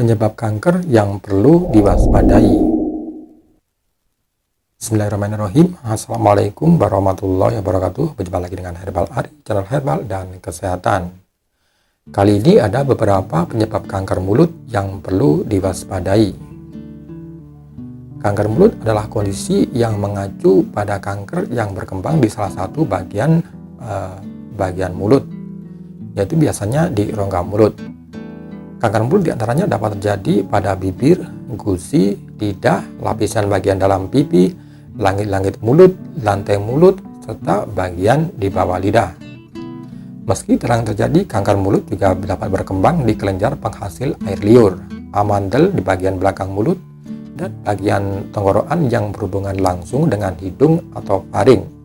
Penyebab kanker yang perlu diwaspadai. Bismillahirrahmanirrahim. Assalamualaikum warahmatullahi wabarakatuh. Berjumpa lagi dengan Herbal Ari, channel herbal dan kesehatan. Kali ini ada beberapa penyebab kanker mulut yang perlu diwaspadai. Kanker mulut adalah kondisi yang mengacu pada kanker yang berkembang di salah satu bagian mulut, yaitu biasanya di rongga mulut. Kanker mulut diantaranya dapat terjadi pada bibir, gusi, lidah, lapisan bagian dalam pipi, langit-langit mulut, lantai mulut, serta bagian di bawah lidah. Meski terang terjadi, kanker mulut juga dapat berkembang di kelenjar penghasil air liur, amandel di bagian belakang mulut, dan bagian tenggorokan yang berhubungan langsung dengan hidung atau faring.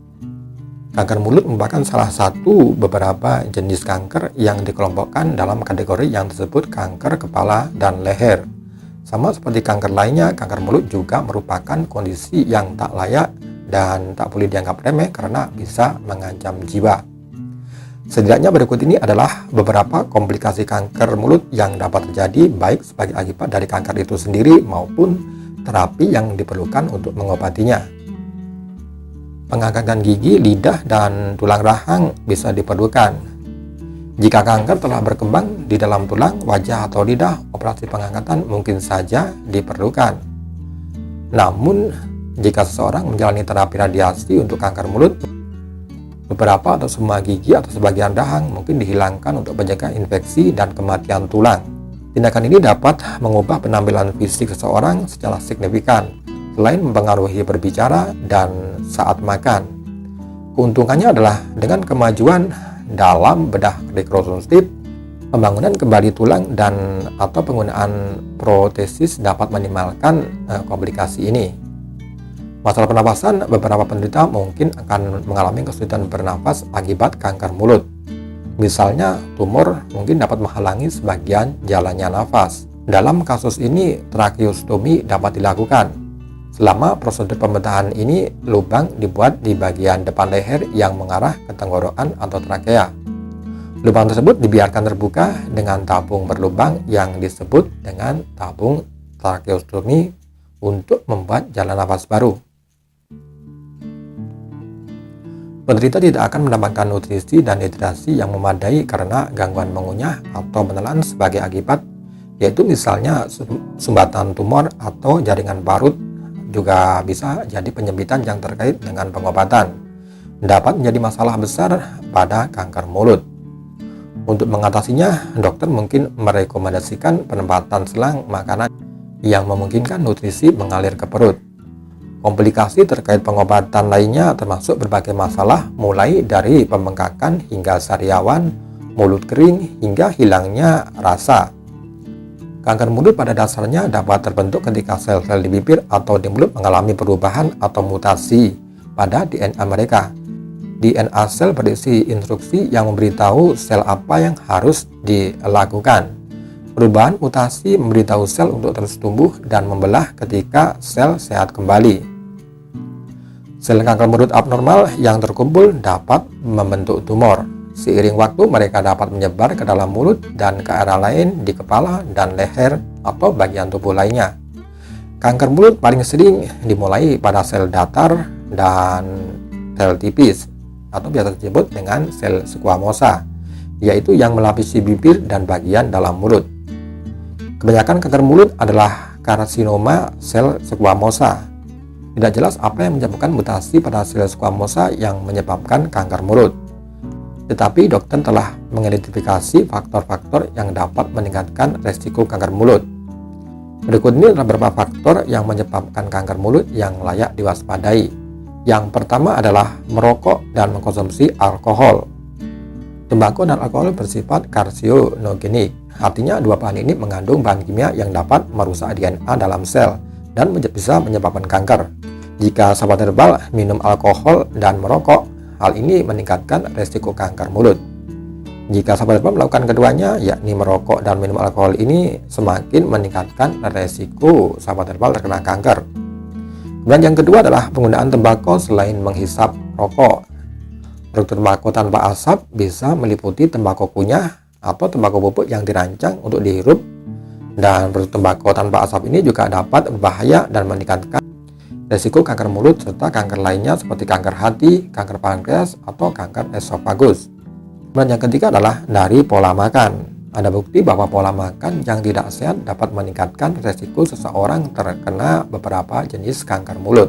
Kanker mulut merupakan salah satu beberapa jenis kanker yang dikelompokkan dalam kategori yang disebut kanker kepala dan leher. Sama seperti kanker lainnya, kanker mulut juga merupakan kondisi yang tak layak dan tak boleh dianggap remeh karena bisa mengancam jiwa. Setidaknya berikut ini adalah beberapa komplikasi kanker mulut yang dapat terjadi baik sebagai akibat dari kanker itu sendiri maupun terapi yang diperlukan untuk mengobatinya. Pengangkatan gigi, lidah, dan tulang rahang bisa diperlukan. Jika kanker telah berkembang di dalam tulang, wajah, atau lidah, operasi pengangkatan mungkin saja diperlukan. Namun, jika seseorang menjalani terapi radiasi untuk kanker mulut, beberapa atau semua gigi atau sebagian rahang mungkin dihilangkan untuk mencegah infeksi dan kematian tulang. Tindakan ini dapat mengubah penampilan fisik seseorang secara signifikan, selain mempengaruhi berbicara dan saat makan. Keuntungannya adalah dengan kemajuan dalam bedah rekonstruksi, pembangunan kembali tulang dan atau penggunaan protesis dapat meminimalkan komplikasi ini. Masalah pernapasan, beberapa penderita mungkin akan mengalami kesulitan bernafas akibat kanker mulut. Misalnya, tumor mungkin dapat menghalangi sebagian jalannya nafas. Dalam kasus ini, tracheostomi dapat dilakukan. Selama prosedur pembedahan ini, lubang dibuat di bagian depan leher yang mengarah ke tenggorokan atau trakea. Lubang tersebut dibiarkan terbuka dengan tabung berlubang yang disebut dengan tabung tracheostomi untuk membuat jalan nafas baru. Penderita tidak akan mendapatkan nutrisi dan hidrasi yang memadai karena gangguan mengunyah atau menelan sebagai akibat, yaitu misalnya sumbatan tumor atau jaringan parut. Juga bisa jadi penyempitan yang terkait dengan pengobatan. Dapat menjadi masalah besar pada kanker mulut. Untuk mengatasinya, dokter mungkin merekomendasikan penempatan selang makanan yang memungkinkan nutrisi mengalir ke perut. Komplikasi terkait pengobatan lainnya termasuk berbagai masalah mulai dari pembengkakan hingga sariawan, mulut kering, hingga hilangnya rasa. Kanker mulut pada dasarnya dapat terbentuk ketika sel-sel di bibir atau di mulut mengalami perubahan atau mutasi pada DNA mereka. DNA sel berisi instruksi yang memberitahu sel apa yang harus dilakukan. Perubahan mutasi memberitahu sel untuk terus tumbuh dan membelah ketika sel sehat kembali. Sel kanker mulut abnormal yang terkumpul dapat membentuk tumor. Seiring waktu, mereka dapat menyebar ke dalam mulut dan ke area lain di kepala dan leher atau bagian tubuh lainnya. Kanker mulut paling sering dimulai pada sel datar dan sel tipis, atau biasa disebut dengan sel squamosa, yaitu yang melapisi bibir dan bagian dalam mulut. Kebanyakan kanker mulut adalah karsinoma sel squamosa. Tidak jelas apa yang menyebabkan mutasi pada sel squamosa yang menyebabkan kanker mulut. Tetapi dokter telah mengidentifikasi faktor-faktor yang dapat meningkatkan resiko kanker mulut. Berikut ini adalah beberapa faktor yang menyebabkan kanker mulut yang layak diwaspadai. Yang pertama adalah merokok dan mengkonsumsi alkohol. Tembakau dan alkohol bersifat karsinogenik. Artinya dua bahan ini mengandung bahan kimia yang dapat merusak DNA dalam sel dan bisa menyebabkan kanker. Jika sahabat herbal minum alkohol dan merokok, hal ini meningkatkan resiko kanker mulut. Jika sahabat herbal melakukan keduanya, yakni merokok dan minum alkohol, ini semakin meningkatkan resiko sahabat herbal terkena kanker. Dan yang kedua adalah penggunaan tembakau selain menghisap rokok. Produk tembakau tanpa asap bisa meliputi tembakau kunyah atau tembakau bubuk yang dirancang untuk dihirup Dan produk tembakau tanpa asap ini juga dapat berbahaya dan meningkatkan risiko kanker mulut serta kanker lainnya seperti kanker hati, kanker pankreas, atau kanker esofagus. Dan yang ketiga adalah dari pola makan. Ada bukti bahwa pola makan yang tidak sehat dapat meningkatkan risiko seseorang terkena beberapa jenis kanker mulut.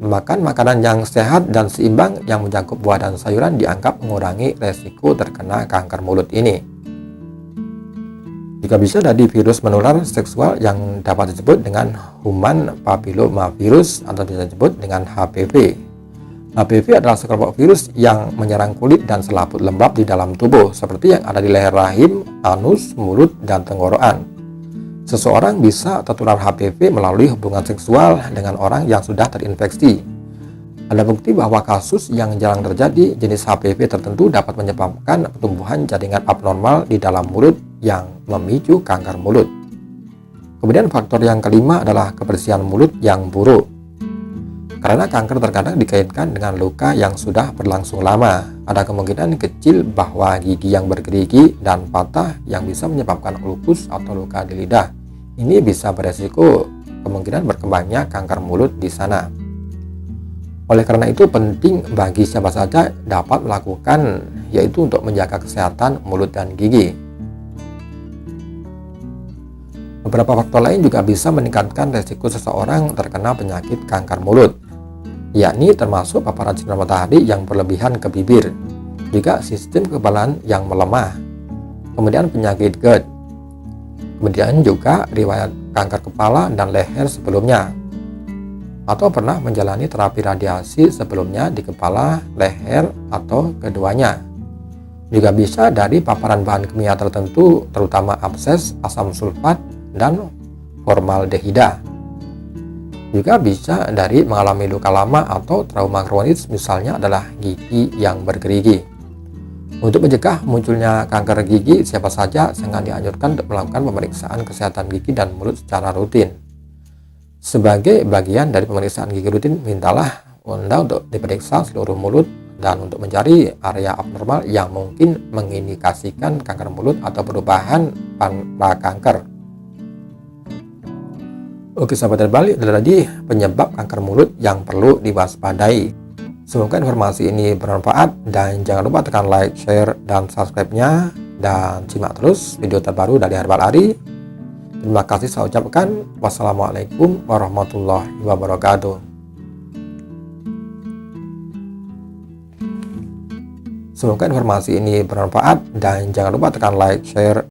Makan makanan yang sehat dan seimbang yang mencakup buah dan sayuran dianggap mengurangi risiko terkena kanker mulut ini. Juga bisa dari virus menular seksual yang dapat disebut dengan human papillomavirus atau bisa disebut dengan HPV. HPV adalah sekelompok virus yang menyerang kulit dan selaput lembab di dalam tubuh seperti yang ada di leher rahim, anus, mulut, dan tenggorokan. Seseorang bisa tertular HPV melalui hubungan seksual dengan orang yang sudah terinfeksi. Ada bukti bahwa kasus yang jarang terjadi jenis HPV tertentu dapat menyebabkan pertumbuhan jaringan abnormal di dalam mulut yang memicu kanker mulut. Kemudian faktor yang kelima adalah kebersihan mulut yang buruk. Karena kanker terkadang dikaitkan dengan luka yang sudah berlangsung lama, ada kemungkinan kecil bahwa gigi yang bergerigi dan patah yang bisa menyebabkan ulkus atau luka di lidah. Ini bisa beresiko kemungkinan berkembangnya kanker mulut di sana. Oleh karena itu penting bagi siapa saja dapat melakukan, yaitu untuk menjaga kesehatan mulut dan gigi. Beberapa faktor lain juga bisa meningkatkan risiko seseorang terkena penyakit kanker mulut, yakni termasuk paparan sinar matahari yang berlebihan ke bibir, juga sistem kekebalan yang melemah, kemudian penyakit GERD, kemudian juga riwayat kanker kepala dan leher sebelumnya, atau pernah menjalani terapi radiasi sebelumnya di kepala, leher, atau keduanya. Juga bisa dari paparan bahan kimia tertentu, terutama abses, asam sulfat, dan formaldehida. Juga bisa dari mengalami luka lama atau trauma kronis, misalnya adalah gigi yang bergerigi. Untuk mencegah munculnya kanker gigi, siapa saja sangat dianjurkan untuk melakukan pemeriksaan kesehatan gigi dan mulut secara rutin. Sebagai bagian dari pemeriksaan gigi rutin, mintalah Anda untuk diperiksa seluruh mulut dan untuk mencari area abnormal yang mungkin mengindikasikan kanker mulut atau perubahan pada kanker. Oke sahabat terbalik, itu tadi penyebab kanker mulut yang perlu diwaspadai. Semoga informasi ini bermanfaat dan jangan lupa tekan like, share, dan subscribe-nya dan simak terus video terbaru dari Herbal Ari. Terima kasih saya ucapkan. Wassalamualaikum warahmatullahi wabarakatuh. Semoga informasi ini bermanfaat dan jangan lupa tekan like, share,